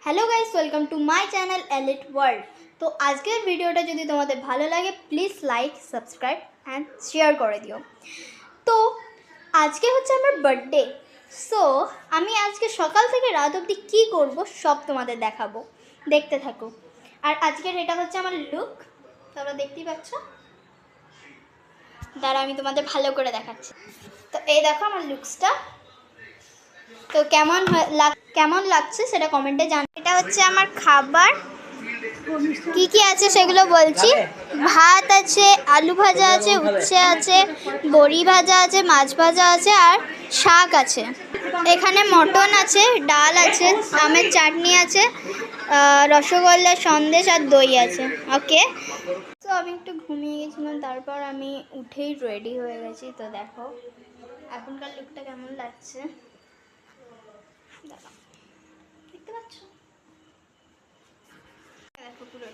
Hello guys, welcome to my channel elite world. তো আজকের ভিডিওটা যদি তোমাদের ভালো লাগে please like, subscribe and share করে দিও। তো আজকে হচ্ছে আমার বার্থডে। সো আমি আজকে সকাল থেকে রাত অবধি কী করবো সব তোমাদের দেখাবো, দেখতে থাকো। আর আজকের এটা হচ্ছে আমার লুক, তোমরা দেখতেই পাচ্ছ। দাঁড়া আমি তোমাদের ভালো করে দেখাচ্ছি। তো এই দেখো আমার লুকসটা। তো কেমন লাগছে সেটা কমেন্টে জানাও। এটা হচ্ছে আমার খাবার, কি কি আছে সেগুলো বলছি। ভাত আছে, আলু ভাজা আছে, উচ্ছে আছে, বড়ি ভাজা আছে, মাছ ভাজা আছে আর শাক আছে। এখানে মটন আছে, ডাল আছে, আমের চাটনি আছে, রসগোল্লা, সন্দেশ আর দই আছে। ওকে, তো আমি একটু ঘুমিয়ে গেছিলাম, তারপর আমি উঠেই রেডি হয়ে গেছি। তো দেখো এখনকার লুকটা কেমন লাগছে, দেখো, দেখতে পাচ্ছ? দেখো পুরো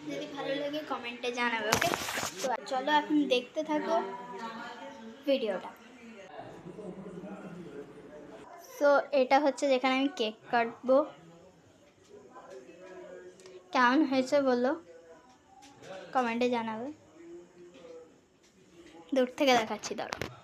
যদি ভালো লাগে কমেন্টে জানাবে। ওকে, তো চলো এখন দেখতে থাকো ভিডিওটা। তো এটা হচ্ছে যেখানে আমি কেক কাটবো। কেমন হয়েছে বলো, কমেন্টে জানাবে। দূর থেকে দেখাচ্ছি, দাঁড়াও।